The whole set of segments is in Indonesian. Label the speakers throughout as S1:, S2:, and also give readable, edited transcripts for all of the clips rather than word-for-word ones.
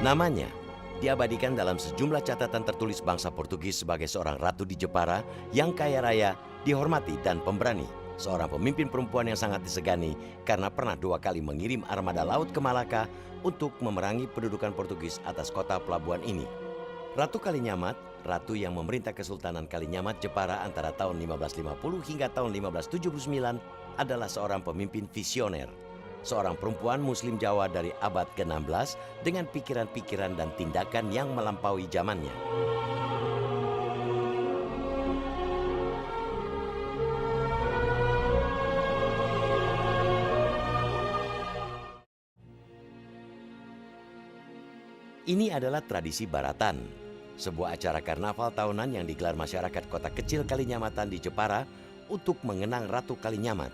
S1: Namanya diabadikan dalam sejumlah catatan tertulis bangsa Portugis sebagai seorang ratu di Jepara yang kaya raya, dihormati dan pemberani. Seorang pemimpin perempuan yang sangat disegani karena pernah 2 kali mengirim armada laut ke Malaka untuk memerangi pendudukan Portugis atas kota pelabuhan ini. Ratu Kalinyamat, ratu yang memerintah Kesultanan Kalinyamat Jepara antara tahun 1550 hingga tahun 1579, adalah seorang pemimpin visioner. Seorang perempuan Muslim Jawa dari abad ke-16 dengan pikiran-pikiran dan tindakan yang melampaui zamannya. Ini adalah tradisi Baratan, sebuah acara karnaval tahunan yang digelar masyarakat kota kecil Kalinyamatan di Jepara untuk mengenang Ratu Kalinyamat,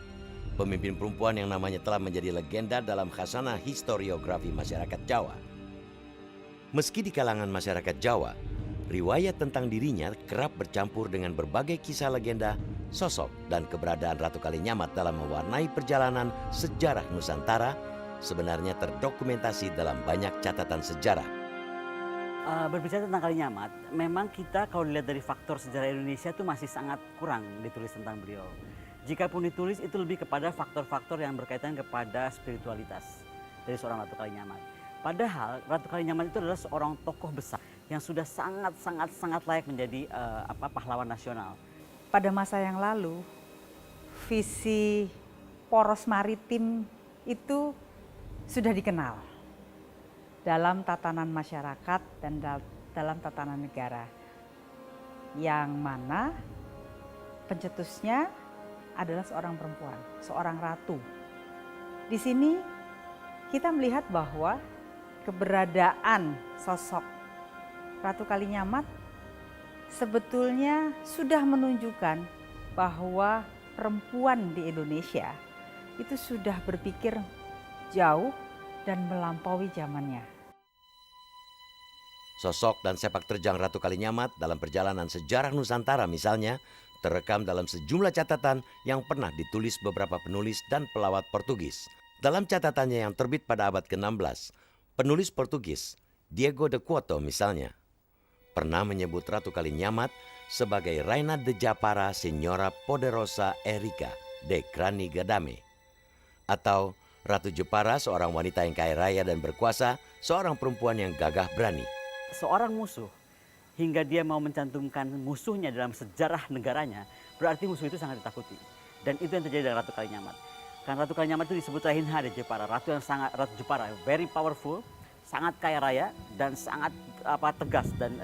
S1: pemimpin perempuan yang namanya telah menjadi legenda dalam khasanah historiografi masyarakat Jawa. Meski di kalangan masyarakat Jawa, riwayat tentang dirinya kerap bercampur dengan berbagai kisah legenda, sosok dan keberadaan Ratu Kalinyamat dalam mewarnai perjalanan sejarah Nusantara sebenarnya terdokumentasi dalam banyak catatan sejarah.
S2: Berbicara tentang Kalinyamat, memang kita kalau dilihat dari faktor sejarah Indonesia itu masih sangat kurang ditulis tentang beliau. Jikapun ditulis itu lebih kepada faktor-faktor yang berkaitan kepada spiritualitas dari seorang Ratu Kalinyamat. Padahal Ratu Kalinyamat itu adalah seorang tokoh besar yang sudah sangat layak menjadi pahlawan nasional.
S3: Pada masa yang lalu, visi poros maritim itu sudah dikenal dalam tatanan masyarakat dan dalam tatanan negara, yang mana pencetusnya adalah seorang perempuan, seorang ratu. Di sini kita melihat bahwa keberadaan sosok Ratu Kalinyamat sebetulnya sudah menunjukkan bahwa perempuan di Indonesia itu sudah berpikir jauh dan melampaui zamannya.
S1: Sosok dan sepak terjang Ratu Kalinyamat dalam perjalanan sejarah Nusantara misalnya terekam dalam sejumlah catatan yang pernah ditulis beberapa penulis dan pelawat Portugis. Dalam catatannya yang terbit pada abad ke-16, penulis Portugis Diego de Couto misalnya pernah menyebut Ratu Kalinyamat sebagai Raina de Japara Señora Poderosa Erika de Kranigadame, atau Ratu Jepara, seorang wanita yang kaya raya dan berkuasa, seorang perempuan yang gagah berani.
S2: Seorang musuh hingga dia mau mencantumkan musuhnya dalam sejarah negaranya, berarti musuh itu sangat ditakuti. Dan itu yang terjadi dengan Ratu Kalinyamat. Karena Ratu Kalinyamat itu disebut Rainha de Jepara, Ratu Jepara, very powerful, sangat kaya raya dan sangat tegas dan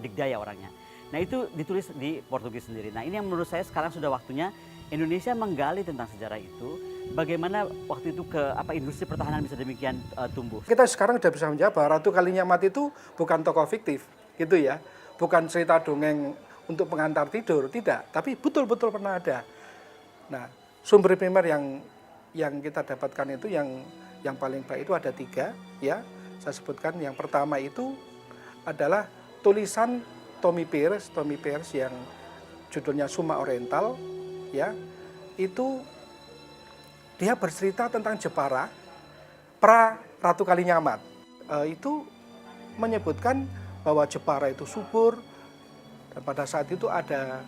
S2: digdaya orangnya. Nah, itu ditulis di Portugis sendiri. Nah, ini yang menurut saya sekarang sudah waktunya Indonesia menggali tentang sejarah itu, bagaimana waktu itu industri pertahanan bisa demikian tumbuh.
S4: Kita sekarang sudah bisa menjawab bahwa Ratu Kalinyamat itu bukan tokoh fiktif, gitu ya, bukan cerita dongeng untuk pengantar tidur, tidak, tapi betul-betul pernah ada. Nah, sumber primer yang kita dapatkan itu yang paling baik itu ada 3, ya. Saya sebutkan yang pertama itu adalah tulisan Tommy Pierce yang judulnya Suma Oriental, ya. Itu dia bercerita tentang Jepara pra Ratu Kalinyamat. Itu menyebutkan bahwa Jepara itu subur, dan pada saat itu ada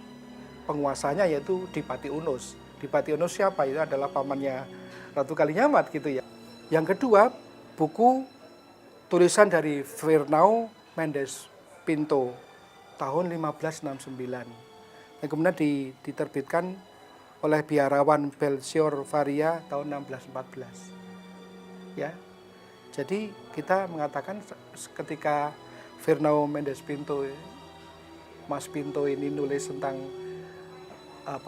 S4: penguasanya yaitu Dipati Unus. Dipati Unus siapa? Itu adalah pamannya Ratu Kalinyamat, gitu ya. Yang kedua, buku tulisan dari Fernão Mendes Pinto tahun 1569. Yang kemudian diterbitkan oleh biarawan Belchior Varia tahun 1614. Ya. Jadi kita mengatakan ketika Fernão Mendes Pinto, Mas Pinto ini nulis tentang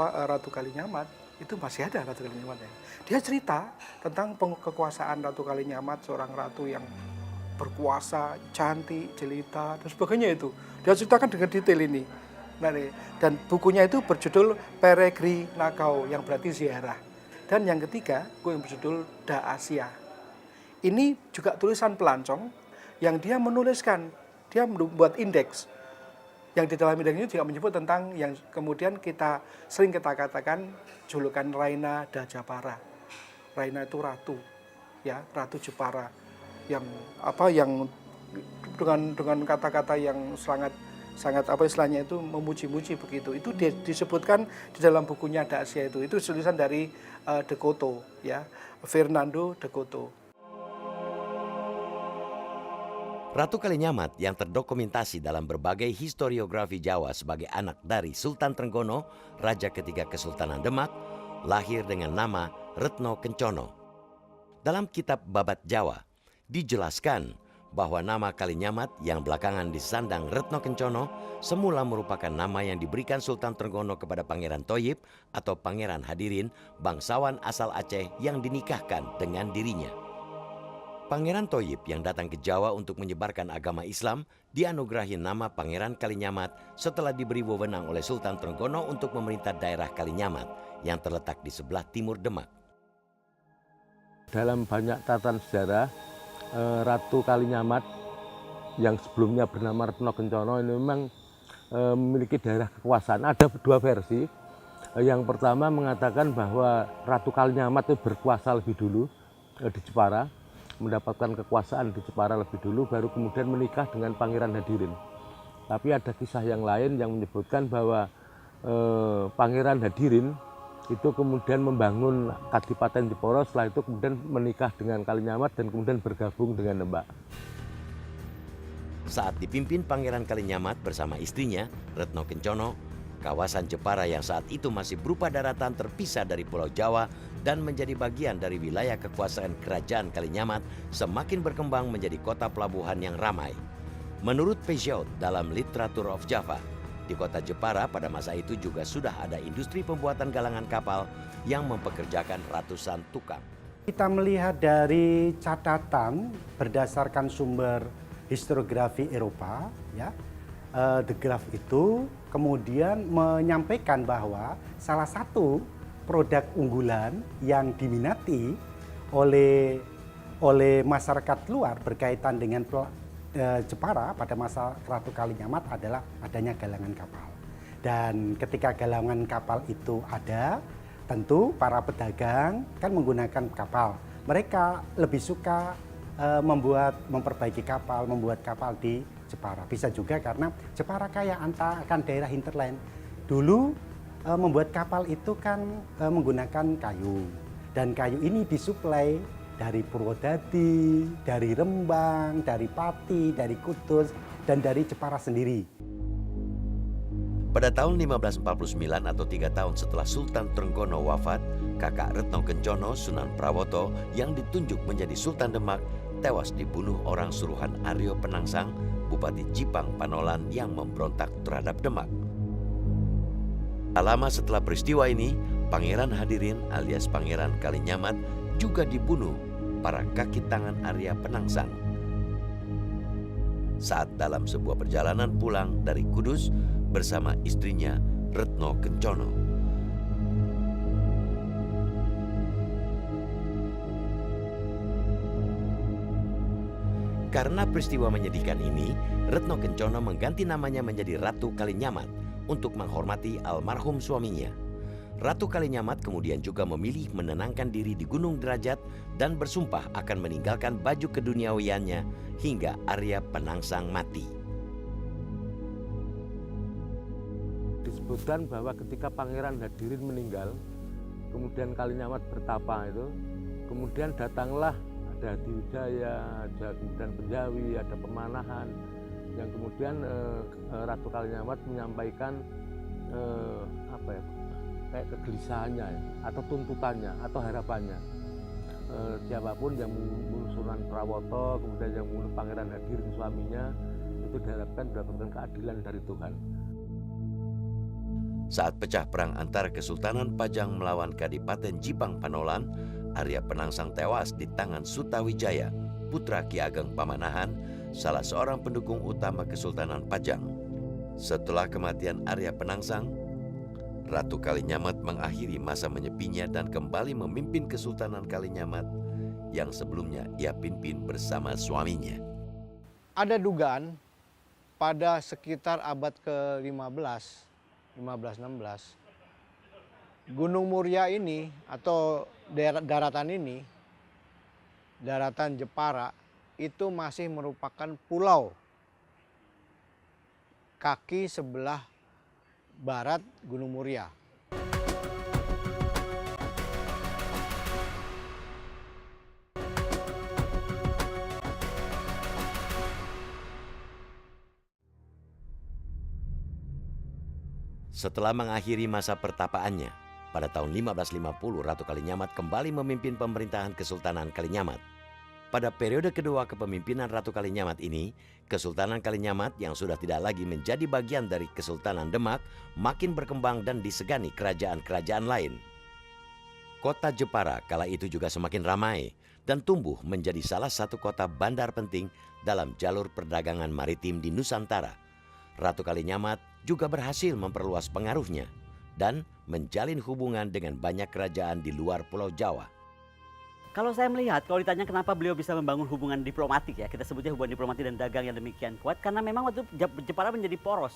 S4: Ratu Kalinyamat, itu masih ada Ratu Kalinyamat ya. Dia cerita tentang kekuasaan Ratu Kalinyamat, seorang ratu yang berkuasa, cantik, jelita dan sebagainya itu. Dia ceritakan dengan detail ini. Nah, dan bukunya itu berjudul Peregrinacao yang berarti ziarah. Dan yang ketiga, buku yang berjudul Da Asia. Ini juga tulisan pelancong yang dia menuliskan, dia membuat indeks. Yang di dalam indeks ini juga menyebut tentang yang kemudian sering kita katakan julukan Raina da Japara. Raina itu ratu, ya, Ratu Jepara. yang dengan kata-kata yang sangat apa istilahnya itu memuji-muji begitu. Itu disebutkan di dalam bukunya Dacia itu. Itu tulisan dari De Coto ya, Fernando de Coto.
S1: Ratu Kalinyamat yang terdokumentasi dalam berbagai historiografi Jawa sebagai anak dari Sultan Trenggono, Raja ketiga Kesultanan Demak, lahir dengan nama Retno Kencono. Dalam kitab Babat Jawa, dijelaskan bahwa nama Kalinyamat yang belakangan disandang Retno Kencono semula merupakan nama yang diberikan Sultan Trenggono kepada Pangeran Thoyib atau Pangeran Hadirin, bangsawan asal Aceh yang dinikahkan dengan dirinya. Pangeran Thoyib yang datang ke Jawa untuk menyebarkan agama Islam dianugerahi nama Pangeran Kalinyamat setelah diberi wewenang oleh Sultan Trenggono untuk memerintah daerah Kalinyamat yang terletak di sebelah timur Demak.
S5: Dalam banyak catatan sejarah, Ratu Kalinyamat yang sebelumnya bernama Retno Kencono ini memang memiliki daerah kekuasaan. Ada dua versi. Yang pertama mengatakan bahwa Ratu Kalinyamat itu berkuasa lebih dulu di Jepara, mendapatkan kekuasaan di Jepara lebih dulu, baru kemudian menikah dengan Pangeran Hadirin. Tapi ada kisah yang lain yang menyebutkan bahwa Pangeran Hadirin itu kemudian membangun Kadipaten Jepara, setelah itu kemudian menikah dengan Kalinyamat dan kemudian bergabung dengan Demak.
S1: Saat dipimpin Pangeran Kalinyamat bersama istrinya, Retno Kencono, kawasan Jepara yang saat itu masih berupa daratan terpisah dari Pulau Jawa dan menjadi bagian dari wilayah kekuasaan Kerajaan Kalinyamat semakin berkembang menjadi kota pelabuhan yang ramai. Menurut Peugeot dalam Literature of Java, di kota Jepara pada masa itu juga sudah ada industri pembuatan galangan kapal yang mempekerjakan ratusan tukang.
S6: Kita melihat dari catatan berdasarkan sumber historiografi Eropa, ya, De Graaf itu kemudian menyampaikan bahwa salah satu produk unggulan yang diminati oleh masyarakat luar berkaitan dengan Jepara pada masa Ratu Kalinyamat adalah adanya galangan kapal. Dan ketika galangan kapal itu ada, tentu para pedagang kan menggunakan kapal. Mereka lebih suka memperbaiki kapal, membuat kapal di Jepara. Bisa juga karena Jepara kaya akan daerah hinterland. Dulu membuat kapal itu kan menggunakan kayu. Dan kayu ini disuplai dari Purwodadi, dari Rembang, dari Pati, dari Kudus, dan dari Jepara sendiri.
S1: Pada tahun 1549 atau 3 tahun setelah Sultan Trenggono wafat, kakak Retno Kencono, Sunan Prawoto, yang ditunjuk menjadi Sultan Demak, tewas dibunuh orang suruhan Aryo Penangsang, Bupati Jipang Panolan yang memberontak terhadap Demak. Tak lama setelah peristiwa ini, Pangeran Hadirin alias Pangeran Kalinyamat juga dibunuh para kaki tangan Arya Penangsang. Saat dalam sebuah perjalanan pulang dari Kudus bersama istrinya Retno Kencono. Karena peristiwa menyedihkan ini, Retno Kencono mengganti namanya menjadi Ratu Kalinyamat untuk menghormati almarhum suaminya. Ratu Kalinyamat kemudian juga memilih menenangkan diri di Gunung Derajat dan bersumpah akan meninggalkan baju keduniawiannya hingga Arya Penangsang mati.
S5: Disebutkan bahwa ketika Pangeran Hadirin meninggal, kemudian Kalinyamat bertapa itu, kemudian datanglah ada Hadiwijaya, ada kemudian Penjawi, ada Pemanahan, yang kemudian Ratu Kalinyamat menyampaikan kayak kegelisahannya ya, atau tuntutannya atau harapannya. Siapapun yang membunuh Sunan Prawoto, kemudian yang membunuh Pangeran Hadirin suaminya, itu diharapkan mendapatkan keadilan dari Tuhan.
S1: Saat pecah perang antara Kesultanan Pajang melawan Kadipaten Jipang Panolan, Arya Penangsang tewas di tangan Sutawijaya, putra Ki Ageng Pamanahan, salah seorang pendukung utama Kesultanan Pajang. Setelah kematian Arya Penangsang, Ratu Kalinyamat mengakhiri masa menyepinya dan kembali memimpin Kesultanan Kalinyamat yang sebelumnya ia pimpin bersama suaminya.
S7: Ada dugaan pada sekitar abad ke-15, 15-16, Gunung Muria ini atau daratan ini, daratan Jepara, itu masih merupakan pulau kaki sebelah barat Gunung Muria.
S1: Setelah mengakhiri masa pertapaannya, pada tahun 1550 Ratu Kalinyamat kembali memimpin pemerintahan Kesultanan Kalinyamat. Pada periode kedua kepemimpinan Ratu Kalinyamat ini, Kesultanan Kalinyamat yang sudah tidak lagi menjadi bagian dari Kesultanan Demak makin berkembang dan disegani kerajaan-kerajaan lain. Kota Jepara kala itu juga semakin ramai dan tumbuh menjadi salah satu kota bandar penting dalam jalur perdagangan maritim di Nusantara. Ratu Kalinyamat juga berhasil memperluas pengaruhnya dan menjalin hubungan dengan banyak kerajaan di luar Pulau Jawa.
S2: Kalau saya melihat, kalau ditanya kenapa beliau bisa membangun hubungan diplomatik ya, kita sebutnya hubungan diplomatik dan dagang yang demikian kuat, karena memang waktu Jepara menjadi poros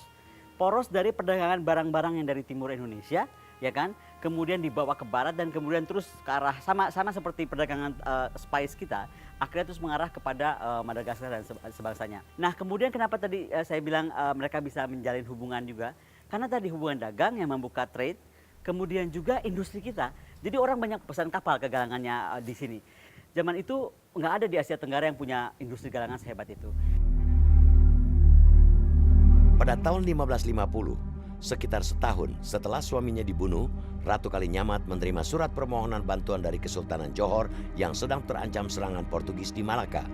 S2: dari perdagangan barang-barang yang dari timur Indonesia, ya kan, kemudian dibawa ke barat dan kemudian terus ke arah sama seperti perdagangan spice kita, akhirnya terus mengarah kepada Madagaskar dan sebangsanya. Nah, kemudian kenapa tadi saya bilang mereka bisa menjalin hubungan juga, karena tadi hubungan dagang yang membuka trade, kemudian juga industri kita. Jadi orang banyak pesan kapal ke galangannya di sini. Zaman itu nggak ada di Asia Tenggara yang punya industri galangan sehebat itu.
S1: Pada tahun 1550, sekitar setahun setelah suaminya dibunuh, Ratu Kalinyamat menerima surat permohonan bantuan dari Kesultanan Johor yang sedang terancam serangan Portugis di Malaka.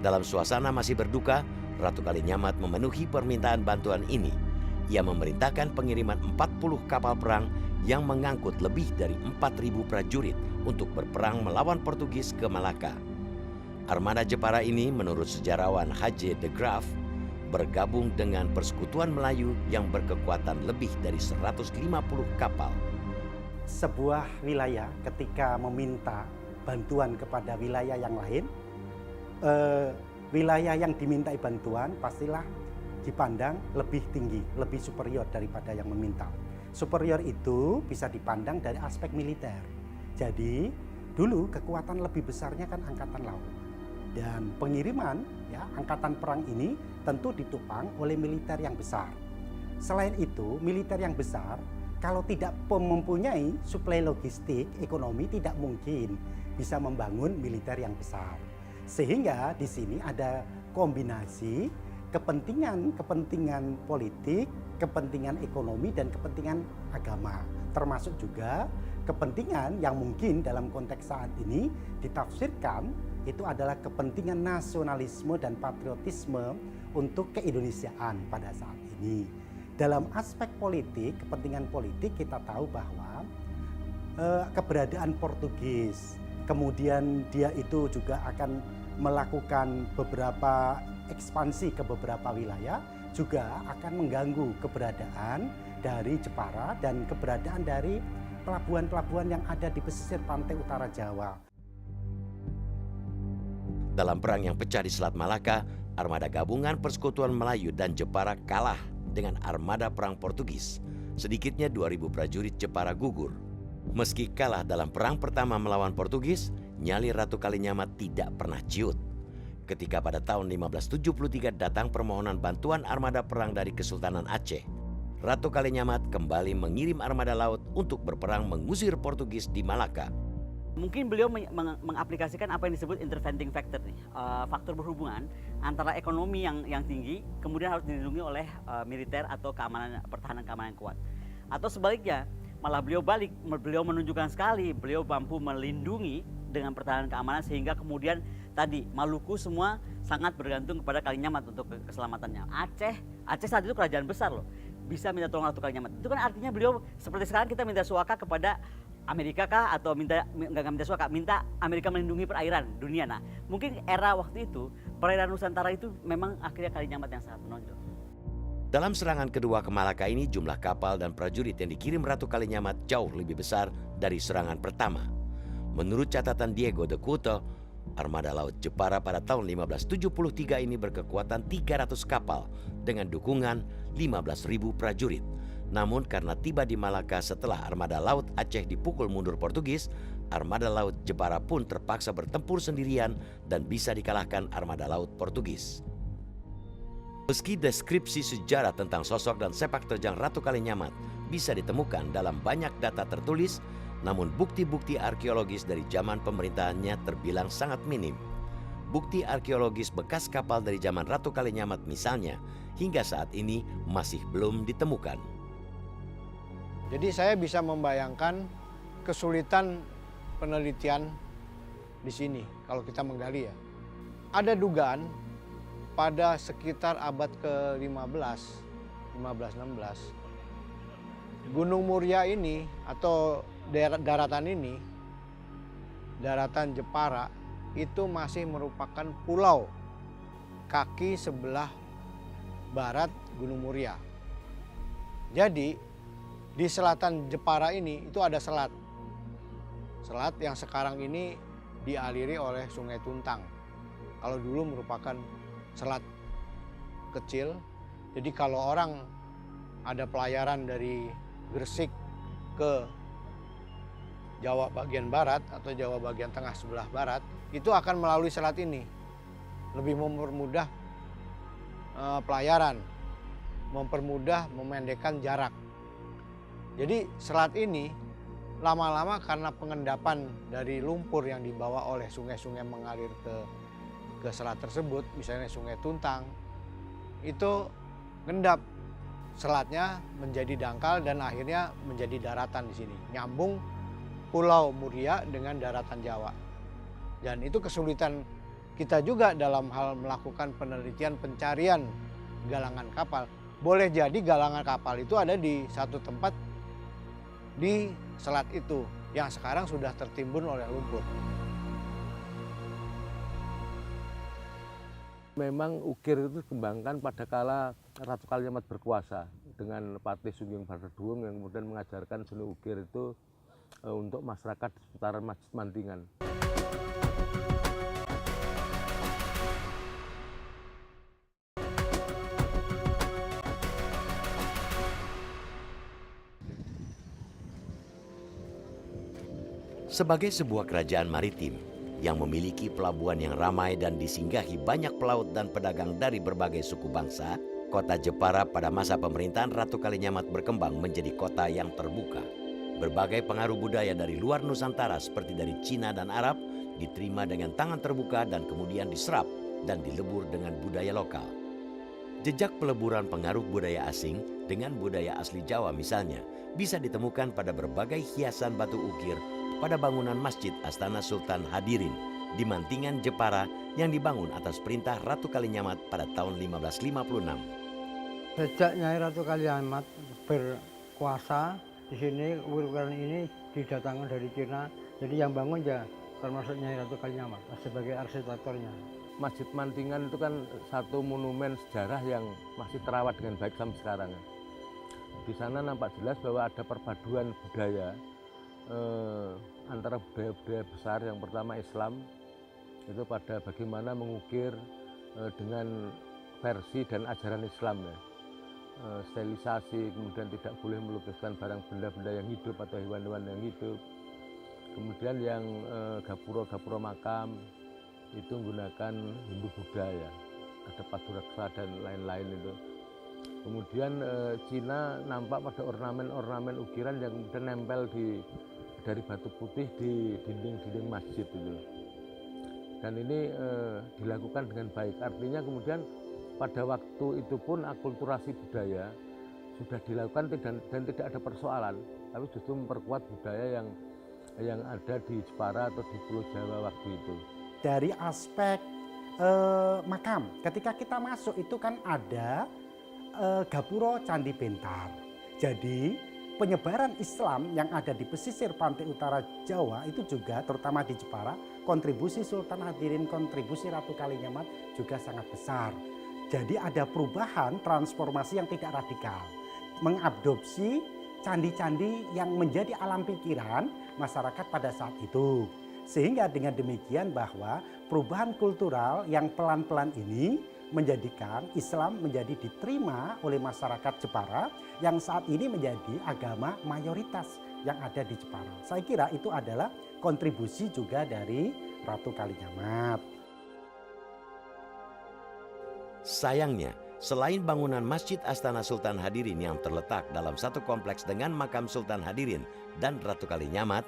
S1: Dalam suasana masih berduka, Ratu Kalinyamat memenuhi permintaan bantuan ini. Ia memerintahkan pengiriman 40 kapal perang yang mengangkut lebih dari 4.000 prajurit untuk berperang melawan Portugis ke Malaka. Armada Jepara ini menurut sejarawan H.J. de Graaf bergabung dengan Persekutuan Melayu yang berkekuatan lebih dari 150 kapal.
S6: Sebuah wilayah ketika meminta bantuan kepada wilayah yang lain, wilayah yang dimintai bantuan pastilah dipandang lebih tinggi, lebih superior daripada yang meminta. Superior itu bisa dipandang dari aspek militer. Jadi dulu kekuatan lebih besarnya kan angkatan laut. Dan pengiriman ya angkatan perang ini tentu ditopang oleh militer yang besar. Selain itu, militer yang besar kalau tidak mempunyai suplai logistik ekonomi tidak mungkin bisa membangun militer yang besar. Sehingga di sini ada kombinasi kepentingan politik, kepentingan ekonomi, dan kepentingan agama. Termasuk juga kepentingan yang mungkin dalam konteks saat ini ditafsirkan itu adalah kepentingan nasionalisme dan patriotisme untuk keindonesiaan pada saat ini. Dalam aspek politik, kepentingan politik kita tahu bahwa keberadaan Portugis, kemudian dia itu juga akan melakukan beberapa ekspansi ke beberapa wilayah, juga akan mengganggu keberadaan dari Jepara dan keberadaan dari pelabuhan-pelabuhan yang ada di pesisir pantai utara Jawa.
S1: Dalam perang yang pecah di Selat Malaka, armada gabungan Persekutuan Melayu dan Jepara kalah dengan armada perang Portugis. Sedikitnya 2.000 prajurit Jepara gugur. Meski kalah dalam perang pertama melawan Portugis, nyali Ratu Kalinyamat tidak pernah ciut. Ketika pada tahun 1573 datang permohonan bantuan armada perang dari Kesultanan Aceh, Ratu Kalinyamat kembali mengirim armada laut untuk berperang mengusir Portugis di Malaka.
S2: Mungkin beliau mengaplikasikan apa yang disebut interventing factor nih, faktor berhubungan antara ekonomi yang tinggi kemudian harus dilindungi oleh militer atau pertahanan keamanan yang kuat. Atau sebaliknya, malah beliau menunjukkan sekali beliau mampu melindungi dengan pertahanan keamanan sehingga kemudian tadi Maluku semua sangat bergantung kepada Kalinyamat untuk keselamatannya. Aceh saat itu kerajaan besar loh, bisa minta tolong Ratu Kalinyamat. Itu kan artinya beliau seperti sekarang kita minta suaka kepada Amerika kah atau minta Amerika melindungi perairan dunia. Nah, mungkin era waktu itu perairan Nusantara itu memang akhirnya Kalinyamat yang sangat menonjol.
S1: Dalam serangan kedua ke Malaka ini jumlah kapal dan prajurit yang dikirim Ratu Kalinyamat jauh lebih besar dari serangan pertama. Menurut catatan Diego de Couto, armada laut Jepara pada tahun 1573 ini berkekuatan 300 kapal dengan dukungan 15.000 prajurit. Namun karena tiba di Malaka setelah armada laut Aceh dipukul mundur Portugis, armada laut Jepara pun terpaksa bertempur sendirian dan bisa dikalahkan armada laut Portugis. Meski deskripsi sejarah tentang sosok dan sepak terjang Ratu Kalinyamat bisa ditemukan dalam banyak data tertulis, namun bukti-bukti arkeologis dari zaman pemerintahannya terbilang sangat minim. Bukti arkeologis bekas kapal dari zaman Ratu Kalinyamat misalnya, hingga saat ini masih belum ditemukan.
S7: Jadi saya bisa membayangkan kesulitan penelitian di sini kalau kita menggali ya. Ada dugaan pada sekitar abad ke-15, 15-16, Gunung Muria ini atau daratan ini, daratan Jepara, itu masih merupakan pulau kaki sebelah barat Gunung Muria. Jadi di selatan Jepara ini itu ada selat. Selat yang sekarang ini dialiri oleh Sungai Tuntang. Kalau dulu merupakan selat kecil. Jadi kalau orang ada pelayaran dari Gresik ke Jawa bagian barat atau Jawa bagian tengah sebelah barat, itu akan melalui selat ini. Lebih mempermudah pelayaran, mempermudah memendekkan jarak. Jadi selat ini lama-lama karena pengendapan dari lumpur yang dibawa oleh sungai-sungai mengalir ke selat tersebut, misalnya Sungai Tuntang, itu ngendap selatnya menjadi dangkal dan akhirnya menjadi daratan di sini, nyambung Pulau Muria dengan daratan Jawa. Dan itu kesulitan kita juga dalam hal melakukan penelitian pencarian galangan kapal. Boleh jadi galangan kapal itu ada di satu tempat di selat itu yang sekarang sudah tertimbun oleh lumpur.
S5: Memang ukir itu dikembangkan pada kala Ratu Kalinyamat berkuasa dengan Patih Sugeng Bardedung yang kemudian mengajarkan seni ukir itu untuk masyarakat di seputaran Masjid Mantingan.
S1: Sebagai sebuah kerajaan maritim yang memiliki pelabuhan yang ramai dan disinggahi banyak pelaut dan pedagang dari berbagai suku bangsa, kota Jepara pada masa pemerintahan Ratu Kalinyamat berkembang menjadi kota yang terbuka. Berbagai pengaruh budaya dari luar Nusantara seperti dari Cina dan Arab diterima dengan tangan terbuka dan kemudian diserap dan dilebur dengan budaya lokal. Jejak peleburan pengaruh budaya asing dengan budaya asli Jawa misalnya bisa ditemukan pada berbagai hiasan batu ukir pada bangunan Masjid Astana Sultan Hadirin di Mantingan, Jepara yang dibangun atas perintah Ratu Kalinyamat pada tahun 1556.
S8: Sejak Nyai Ratu Kalinyamat berkuasa di sini, ukiran ini didatangkan dari Cina. Jadi yang bangun ya termasuk Nyai Ratu Kalinyamat sebagai arsitekturnya.
S5: Masjid Mantingan itu kan satu monumen sejarah yang masih terawat dengan baik sampai sekarang. Di sana nampak jelas bahwa ada perpaduan budaya antara budaya-budaya besar. Yang pertama Islam, itu pada bagaimana mengukir dengan versi dan ajaran Islam ya. Sterilisasi, kemudian tidak boleh melukiskan barang benda-benda yang hidup atau hewan-hewan yang hidup. Kemudian yang gapura-gapura makam itu menggunakan Hindu Buddha ya, ada paduraksa dan lain-lain itu. Kemudian Cina nampak pada ornamen-ornamen ukiran yang kemudian nempel dari batu putih di dinding-dinding masjid itu. Dan ini dilakukan dengan baik. Artinya kemudian pada waktu itu pun akulturasi budaya sudah dilakukan dan tidak ada persoalan, tapi justru memperkuat budaya yang ada di Jepara atau di Pulau Jawa waktu itu.
S6: Dari aspek makam, ketika kita masuk itu kan ada Gapura Candi Bentar. Jadi penyebaran Islam yang ada di pesisir pantai utara Jawa itu juga terutama di Jepara, kontribusi Sultan Hadirin, kontribusi Ratu Kalinyamat juga sangat besar. Jadi ada perubahan transformasi yang tidak radikal, mengadopsi candi-candi yang menjadi alam pikiran masyarakat pada saat itu. Sehingga dengan demikian bahwa perubahan kultural yang pelan-pelan ini menjadikan Islam menjadi diterima oleh masyarakat Jepara yang saat ini menjadi agama mayoritas yang ada di Jepara. Saya kira itu adalah kontribusi juga dari Ratu Kalinyamat.
S1: Sayangnya, selain bangunan Masjid Astana Sultan Hadirin yang terletak dalam satu kompleks dengan makam Sultan Hadirin dan Ratu Kalinyamat,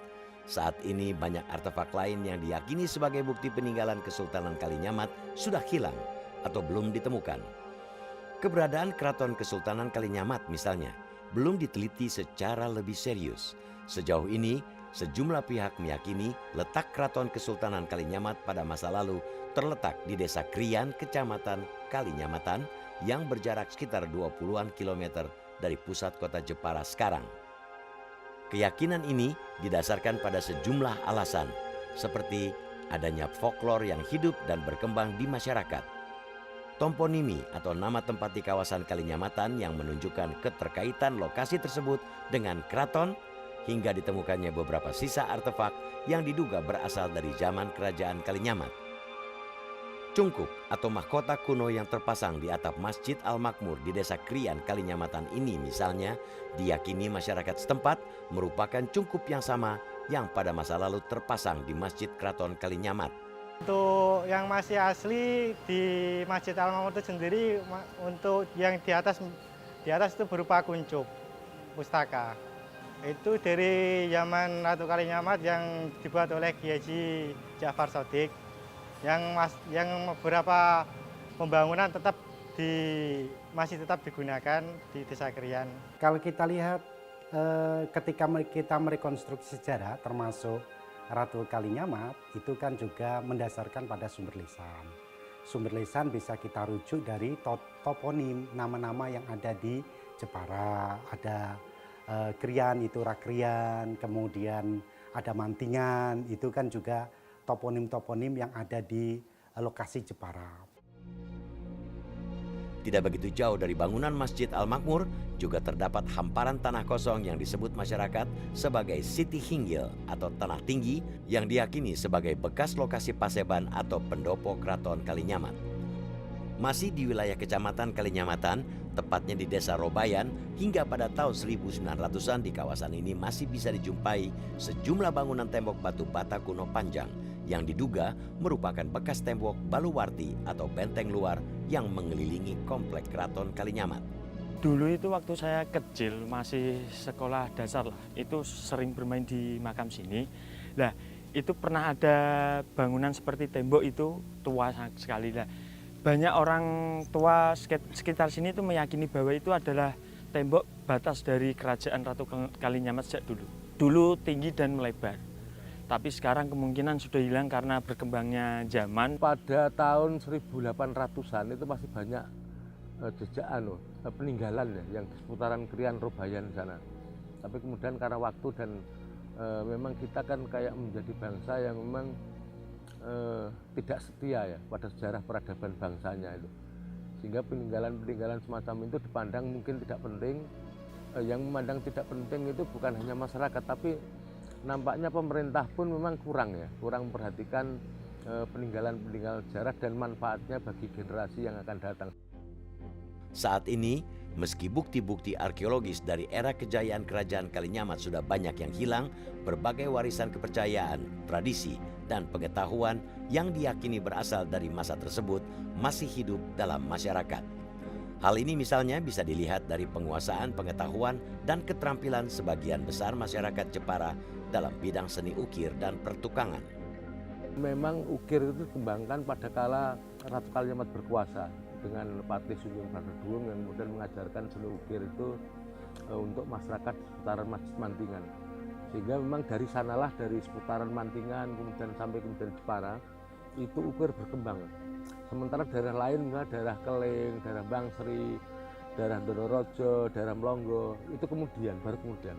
S1: saat ini banyak artefak lain yang diyakini sebagai bukti peninggalan Kesultanan Kalinyamat sudah hilang atau belum ditemukan. Keberadaan Keraton Kesultanan Kalinyamat misalnya belum diteliti secara lebih serius. Sejauh ini, sejumlah pihak meyakini letak Keraton Kesultanan Kalinyamat pada masa lalu terletak di Desa Krian, Kecamatan Kalinyamatan yang berjarak sekitar 20-an kilometer dari pusat kota Jepara sekarang. Keyakinan ini didasarkan pada sejumlah alasan, seperti adanya folklore yang hidup dan berkembang di masyarakat, toponimi atau nama tempat di kawasan Kalinyamatan yang menunjukkan keterkaitan lokasi tersebut dengan keraton, hingga ditemukannya beberapa sisa artefak yang diduga berasal dari zaman Kerajaan Kalinyamat. Cungkup atau mahkota kuno yang terpasang di atap Masjid Al-Makmur di Desa Krian, Kalinyamatan ini misalnya diyakini masyarakat setempat merupakan cungkup yang sama yang pada masa lalu terpasang di Masjid Keraton Kalinyamat.
S9: Untuk yang masih asli di Masjid Al-Makmur itu sendiri, untuk yang di atas itu berupa kuncup pustaka. Itu dari zaman Ratu Kalinyamat yang dibuat oleh Kiai Haji Ja'far Shodiq. Yang beberapa pembangunan masih tetap digunakan di Desa Krian.
S6: Kalau kita lihat ketika kita merekonstruksi sejarah termasuk Ratu Kalinyamat itu kan juga mendasarkan pada sumber lisan. Sumber lisan bisa kita rujuk dari toponim, nama-nama yang ada di Jepara. Ada Krian itu Rakrian, kemudian ada Mantingan, itu kan juga toponim-toponim yang ada di lokasi Jepara.
S1: Tidak begitu jauh dari bangunan Masjid Al-Makmur juga terdapat hamparan tanah kosong yang disebut masyarakat sebagai Siti Hinggil atau tanah tinggi yang diyakini sebagai bekas lokasi paseban atau pendopo Keraton Kalinyamat. Masih di wilayah Kecamatan Kalinyamatan, tepatnya di Desa Robayan, hingga pada tahun 1900-an di kawasan ini masih bisa dijumpai sejumlah bangunan tembok batu bata kuno panjang yang diduga merupakan bekas tembok baluwarti atau benteng luar yang mengelilingi komplek Keraton Kalinyamat.
S10: Dulu itu waktu saya kecil, masih sekolah dasar lah, itu sering bermain di makam sini. Nah, itu pernah ada bangunan seperti tembok itu tua sekali lah. Banyak orang tua sekitar sini itu meyakini bahwa itu adalah tembok batas dari Kerajaan Ratu Kalinyamat sejak dulu. Dulu tinggi dan melebar. Tapi sekarang kemungkinan sudah hilang karena berkembangnya zaman.
S5: Pada tahun 1800-an itu masih banyak jejak peninggalan ya, yang di seputaran Krian Robayan sana. Tapi kemudian karena waktu dan memang kita kan kayak menjadi bangsa yang memang tidak setia ya pada sejarah peradaban bangsanya itu. Sehingga peninggalan-peninggalan semacam itu dipandang mungkin tidak penting. Yang memandang tidak penting itu bukan hanya masyarakat, tapi nampaknya pemerintah pun memang kurang memperhatikan peninggalan-peninggalan sejarah dan manfaatnya bagi generasi yang akan datang.
S1: Saat ini, meski bukti-bukti arkeologis dari era kejayaan Kerajaan Kalinyamat sudah banyak yang hilang, berbagai warisan kepercayaan, tradisi, dan pengetahuan yang diyakini berasal dari masa tersebut masih hidup dalam masyarakat. Hal ini misalnya bisa dilihat dari penguasaan pengetahuan dan keterampilan sebagian besar masyarakat Jepara dalam bidang seni ukir dan pertukangan.
S5: Memang ukir itu dikembangkan pada kala Ratu Kalinyamat berkuasa dengan Patih Sugeng Baredwung yang kemudian mengajarkan seni ukir itu untuk masyarakat seputaran Masjid Mantingan. Sehingga memang dari sanalah, dari seputaran Mantingan kemudian sampai kemudian Jepara, itu ukir berkembang. Sementara daerah lain, misalnya daerah Keling, daerah Bangsri, daerah Donorojo, daerah Melonggo, itu baru kemudian.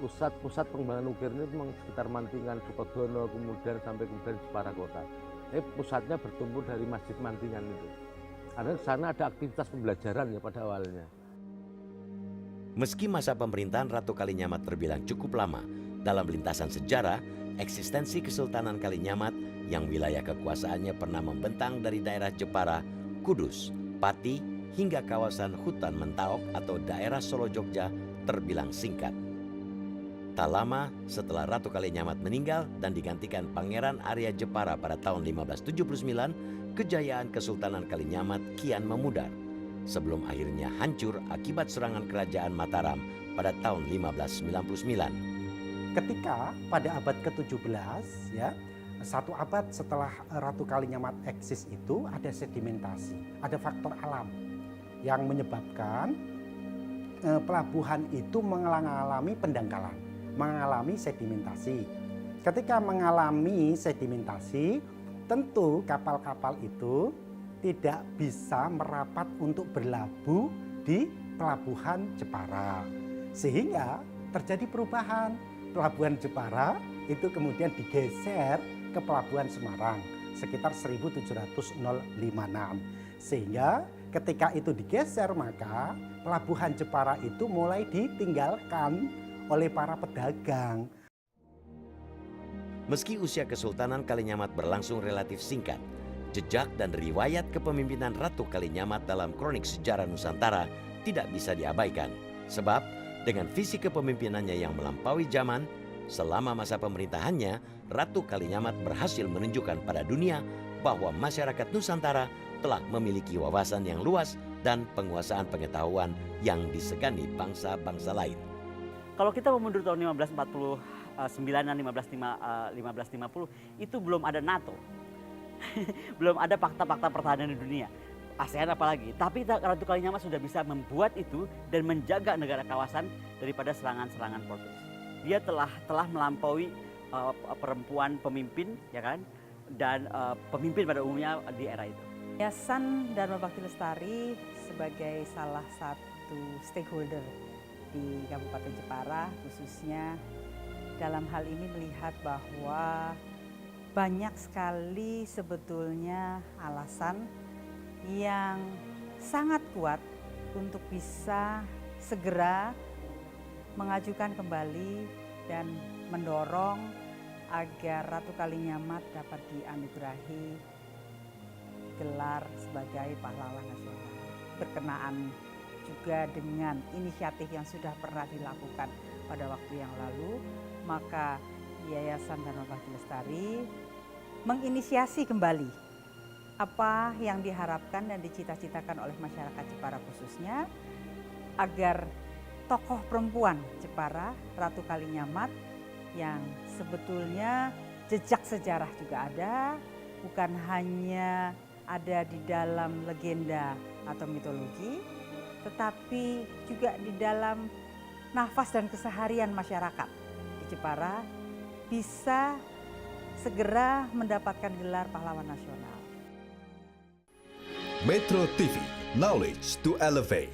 S5: Pusat pengembangan ukir ini memang sekitar Mantingan, Sukodono, kemudian sampai kemudian Jepara kota. Pusatnya bertumbuh dari Masjid Mantingan itu. Karena di sana ada aktivitas pembelajaran ya pada awalnya.
S1: Meski masa pemerintahan Ratu Kalinyamat terbilang cukup lama, dalam lintasan sejarah, eksistensi Kesultanan Kalinyamat yang wilayah kekuasaannya pernah membentang dari daerah Jepara Kudus, Pati, hingga kawasan hutan Mentaok atau daerah Solo Jogja terbilang singkat. Tak lama setelah Ratu Kalinyamat meninggal dan digantikan Pangeran Arya Jepara pada tahun 1579, kejayaan Kesultanan Kalinyamat kian memudar sebelum akhirnya hancur akibat serangan kerajaan Mataram pada tahun 1599.
S6: Ketika pada abad ke-17 ya, satu abad setelah Ratu Kalinyamat eksis itu ada sedimentasi, ada faktor alam yang menyebabkan pelabuhan itu mengalami pendangkalan, mengalami sedimentasi. Ketika mengalami sedimentasi, tentu kapal-kapal itu tidak bisa merapat untuk berlabuh di pelabuhan Jepara. Sehingga terjadi perubahan. Pelabuhan Jepara itu kemudian digeser ke pelabuhan Semarang sekitar 1706. Sehingga ketika itu digeser, maka pelabuhan Jepara itu mulai ditinggalkan oleh para pedagang.
S1: Meski usia Kesultanan Kalinyamat berlangsung relatif singkat, jejak dan riwayat kepemimpinan Ratu Kalinyamat dalam kronik sejarah Nusantara tidak bisa diabaikan. Sebab dengan visi kepemimpinannya yang melampaui zaman, selama masa pemerintahannya, Ratu Kalinyamat berhasil menunjukkan pada dunia bahwa masyarakat Nusantara telah memiliki wawasan yang luas dan penguasaan pengetahuan yang disegani bangsa-bangsa lain.
S2: Kalau kita mundur tahun 1549 dan 1550, itu belum ada NATO. Belum ada fakta-fakta pertahanan di dunia. ASEAN apalagi. Tapi Ratu Kalinyamat sudah bisa membuat itu dan menjaga negara kawasan daripada serangan-serangan Portugis. Dia telah melampaui perempuan pemimpin, ya kan, dan pemimpin pada umumnya di era itu.
S3: Yayasan Dharma Bakti Lestari sebagai salah satu stakeholder di Kabupaten Jepara khususnya dalam hal ini melihat bahwa banyak sekali sebetulnya alasan yang sangat kuat untuk bisa segera mengajukan kembali dan mendorong agar Ratu Kalinyamat dapat dianugerahi gelar sebagai pahlawan nasional. Berkenaan juga dengan inisiatif yang sudah pernah dilakukan pada waktu yang lalu, maka Yayasan Dharma Bakti Lestari menginisiasi kembali apa yang diharapkan dan dicita-citakan oleh masyarakat Jepara khususnya, agar tokoh perempuan Jepara, Ratu Kalinyamat, yang sebetulnya jejak sejarah juga ada, bukan hanya ada di dalam legenda atau mitologi, tetapi juga di dalam nafas dan keseharian masyarakat di Jepara, bisa segera mendapatkan gelar pahlawan nasional.
S11: Metro TV, knowledge to elevate.